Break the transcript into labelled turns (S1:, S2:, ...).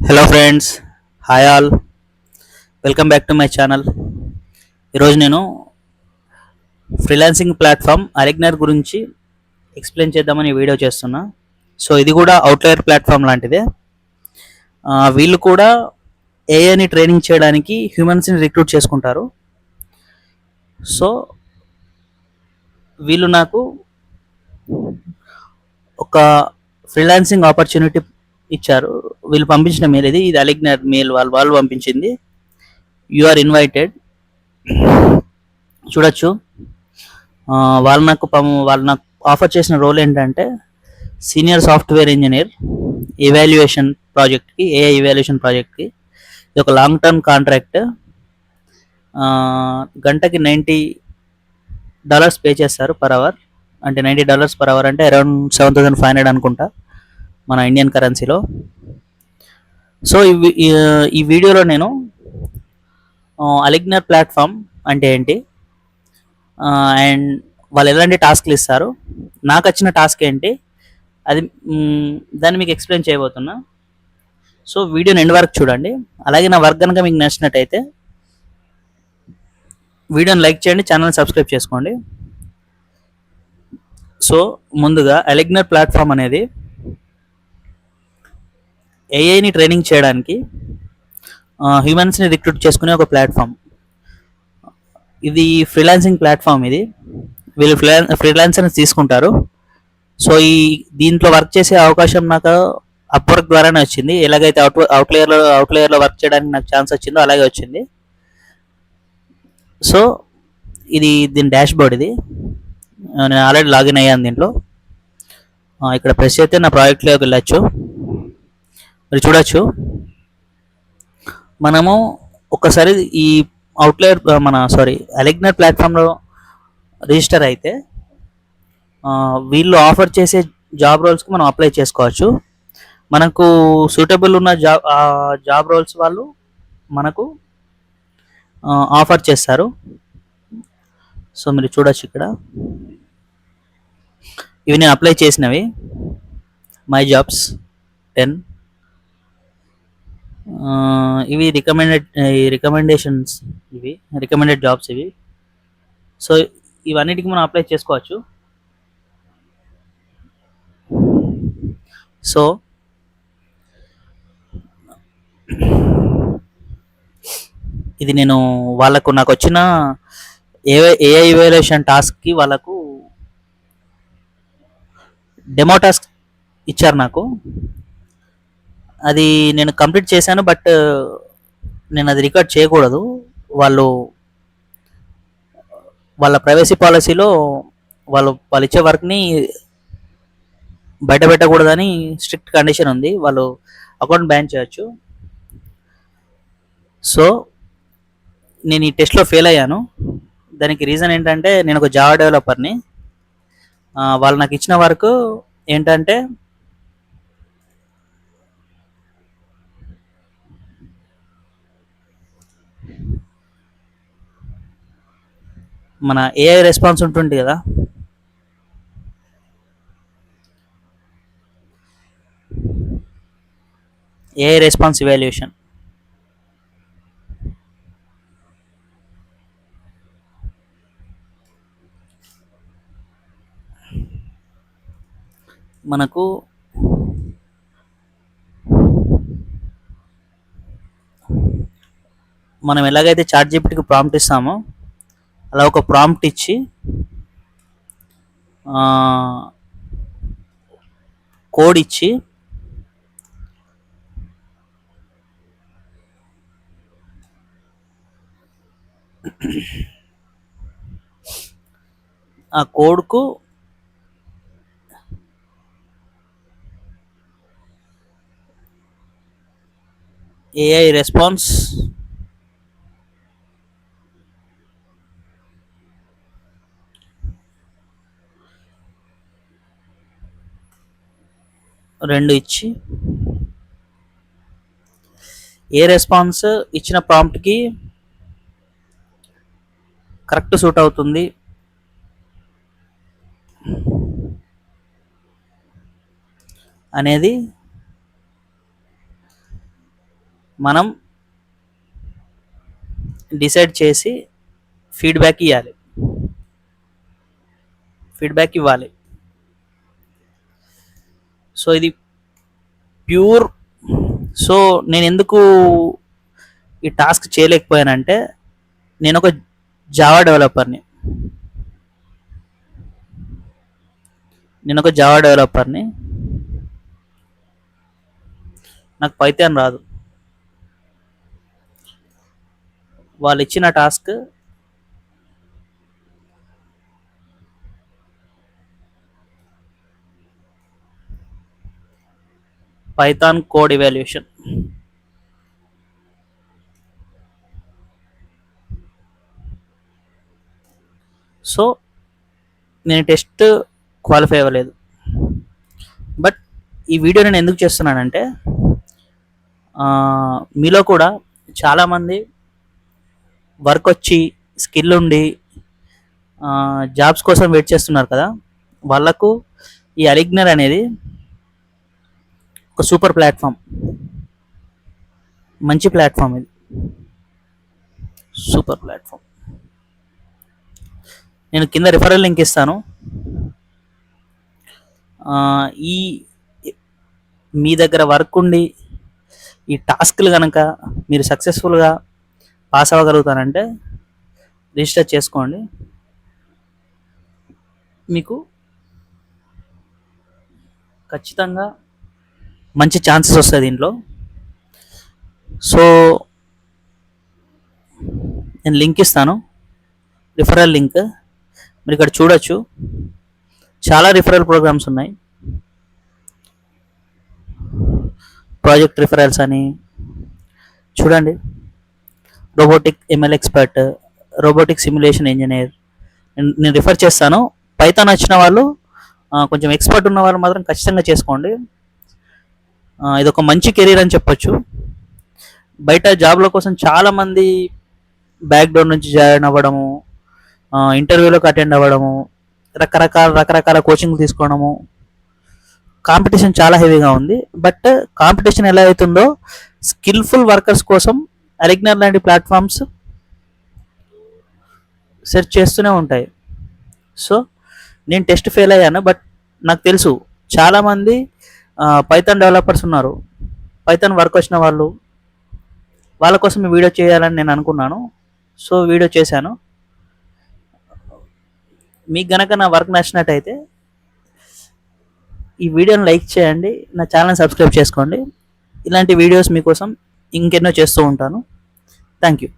S1: Hello friends, hi all, welcome back to my channel. ఈరోజు నేను freelancing platform అలిగ్నర్ గురించి explain చేద్దామని వీడియో చేస్తున్నా. సో ఇది కూడా అవుట్లైర్ ప్లాట్ఫామ్ లాంటిదే. వీళ్ళు కూడా ఏఐని ట్రైనింగ్ చేయడానికి హ్యూమన్స్ని రిక్రూట్ చేసుకుంటారు. సో వీళ్ళు నాకు ఒక ఫ్రీలాన్సింగ్ ఆపర్చునిటీ ఇచ్చారు. వీళ్ళు పంపించిన మెయిల్ ఇది అలిగ్నర్ మెయిల్ వాళ్ళు పంపించింది. You are invited. చూడొచ్చు. వాళ్ళు నాకు ఆఫర్ చేసిన రోల్ ఏంటంటే సీనియర్ సాఫ్ట్వేర్ ఇంజనీర్ ఇవాల్యుయేషన్ ప్రాజెక్ట్కి, ఏఐ ఇవాల్యుయేషన్ ప్రాజెక్ట్కి. ఇది ఒక లాంగ్ టర్మ్ కాంట్రాక్ట్. గంటకి $90 పే చేస్తారు పర్ అవర్. అంటే $90 పర్ అవర్ అంటే అరౌండ్ 7,500 అనుకుంటా మన ఇండియన్ కరెన్సీలో. సో ఈ వీడియోలో నేను అలిగ్నర్ ప్లాట్ఫామ్ అంటే ఏంటి, అండ్ వాళ్ళు ఎలాంటి టాస్క్లు ఇస్తారు, నాకు వచ్చిన టాస్క్ ఏంటి, అది దాన్ని మీకు ఎక్స్ప్లెయిన్ చేయబోతున్నా. సో వీడియోని ఎండ్ వరకు చూడండి. అలాగే నా వర్క్ కనుక మీకు నచ్చినట్టయితే వీడియోని లైక్ చేయండి, ఛానల్ సబ్స్క్రైబ్ చేసుకోండి. సో ముందుగా అలిగ్నర్ ప్లాట్ఫామ్ అనేది ఏఐని ట్రైనింగ్ చేయడానికి హ్యూమన్స్ని రిక్రూట్ చేసుకునే ఒక ప్లాట్ఫామ్. ఇది ఫ్రీలాన్సింగ్ ప్లాట్ఫామ్. వీళ్ళు ఫ్రీలాన్సర్ని తీసుకుంటారు. సో దీంట్లో వర్క్ చేసే అవకాశం నాకు అప్వర్క్ ద్వారానే వచ్చింది. ఎలాగైతే అవుట్లేయర్లో వర్క్ చేయడానికి నాకు ఛాన్స్ వచ్చిందో అలాగే వచ్చింది. సో దీని డాష్ బోర్డ్. నేను ఆల్రెడీ లాగిన్ అయ్యాను దీంట్లో. ఇక్కడ ప్రెస్ చేస్తే నా ప్రాజెక్ట్లోకి వెళ్ళచ్చు. మీరు చూడొచ్చు. మనము ఒక్కసారి ఈ అలిగ్నర్ ప్లాట్ఫామ్లో రిజిస్టర్ అయితే వీళ్ళు ఆఫర్ చేసే జాబ్ రోల్స్కి మనం అప్లై చేసుకోవచ్చు. మనకు సూటబుల్ ఉన్న జాబ్ రోల్స్ వాళ్ళు మనకు ఆఫర్ చేస్తారు. సో మీరు చూడొచ్చు ఇక్కడ. ఇవి నేను అప్లై చేసినవి, మై జాబ్స్ 10. ఇవి రికమెండేషన్స్, ఇవి రికమెండెడ్ జాబ్స్ ఇవి. సో ఇవన్నిటికి మనం అప్లై చేసుకోవచ్చు. సో ఇది నేను నాకు వచ్చిన ఏఐ ఇవాల్యుయేషన్ టాస్క్కి వాళ్ళకు డెమో టాస్క్ ఇచ్చారు నాకు. అది నేను కంప్లీట్ చేశాను, బట్ నేను అది రికార్డ్ చేయకూడదు. వాళ్ళ ప్రైవసీ పాలసీలో వాళ్ళు ఇచ్చే వర్క్ని బయట పెట్టకూడదని స్ట్రిక్ట్ కండిషన్ ఉంది. వాళ్ళు అకౌంట్ బ్యాన్ చేయొచ్చు. సో నేను ఈ టెస్ట్లో ఫెయిల్ అయ్యాను. దానికి రీజన్ ఏంటంటే నేను ఒక జావా డెవలపర్ని. వాళ్ళు నాకు ఇచ్చిన వర్క్ ఏంటంటే మన ఏఐ రెస్పాన్స్ ఉంటుంది కదా, ఏఐ రెస్పాన్స్ ఇవాల్యుయేషన్. మనకు మనం ఎలాగైతే చాట్ జీపీటీకి ప్రాంప్ట్ ఇస్తామో అలా ఒక ప్రాంప్ట్ ఇచ్చి కోడ్ ఇచ్చి ఆ కోడ్కు ఏఐ రెస్పాన్స్ రెండు ఇచ్చి, ఏ రెస్పాన్స్ ఇచ్చిన ప్రాంప్ట్కి కరెక్ట్ సూట్ అవుతుంది అనేది మనం డిసైడ్ చేసి ఫీడ్బ్యాక్ ఇవ్వాలి. ఫీడ్బ్యాక్ ఇవ్వాలి. సో ఇది ప్యూర్. సో నేను ఎందుకు ఈ టాస్క్ చేయలేకపోయానంటే, నేను ఒక జావా డెవలపర్ని. నాకు పైథాన్ రాదు. వాళ్ళు ఇచ్చిన task Python code evaluation. So నేను టెస్ట్ క్వాలిఫై అవ్వలేదు. బట్ ఈ వీడియో నేను ఎందుకు చేస్తున్నానంటే, మీలో కూడా చాలామంది వర్క్ వచ్చి స్కిల్ ఉండి జాబ్స్ కోసం వెయిట్ చేస్తున్నారు కదా, వాళ్ళకు ఈ అలిగ్నర్ అనేది ఒక సూపర్ ప్లాట్ఫామ్. మంచి ప్లాట్ఫామ్ ఇది, సూపర్ ప్లాట్ఫామ్. నేను కింద రిఫరల్ లింక్ ఇస్తాను. ఈ మీ దగ్గర వర్క్ ఉండి ఈ టాస్క్లు కనుక మీరు సక్సెస్ఫుల్గా పాస్ అవ్వగలుగుతారంటే రిజిస్టర్ చేసుకోండి. మీకు ఖచ్చితంగా మంచి ఛాన్సెస్ వస్తాయి దీంట్లో. సో నేను లింక్ ఇస్తాను, రిఫరల్ లింక్. మీరు ఇక్కడ చూడొచ్చు, చాలా రిఫరల్ ప్రోగ్రామ్స్ ఉన్నాయి. ప్రాజెక్ట్ రిఫరల్స్ అని చూడండి, robotic ML expert, robotic simulation engineer. నేను రిఫర్ చేస్తాను. పైథాన్ వచ్చిన వాళ్ళు, కొంచెం ఎక్స్పర్ట్ ఉన్న వాళ్ళు మాత్రం ఖచ్చితంగా చేసుకోండి. ఇది ఒక మంచి కెరీర్ అని చెప్పొచ్చు. బయట జాబ్ల కోసం చాలామంది బ్యాక్గ్రౌండ్ నుంచి జాయిన్ అవ్వడము, ఇంటర్వ్యూలకు అటెండ్ అవ్వడము, రకరకాల కోచింగ్ తీసుకోవడము. కాంపిటీషన్ చాలా హెవీగా ఉంది. బట్ కాంపిటీషన్ ఎలా అవుతుందో స్కిల్ఫుల్ వర్కర్స్ కోసం అలిగ్నర్ లాంటి ప్లాట్ఫామ్స్ సెర్చ్ చేస్తూనే ఉంటాయి. సో నేను టెస్ట్ ఫెయిల్ అయ్యాను, బట్ నాకు తెలుసు చాలామంది పైథాన్ డెవలపర్స్ ఉన్నారు, పైథాన్ వర్క్ వచ్చిన వాళ్ళు. వాళ్ళ కోసం ఈ వీడియో చేయాలని నేను అనుకున్నాను. సో వీడియో చేశాను. మీకు గనక నా వర్క్ నచ్చినట్టయితే ఈ వీడియోని లైక్ చేయండి, నా ఛానల్ సబ్స్క్రైబ్ చేసుకోండి. ఇలాంటి వీడియోస్ మీకోసం ఇంకెన్నో చేస్తూ ఉంటాను. Thank you.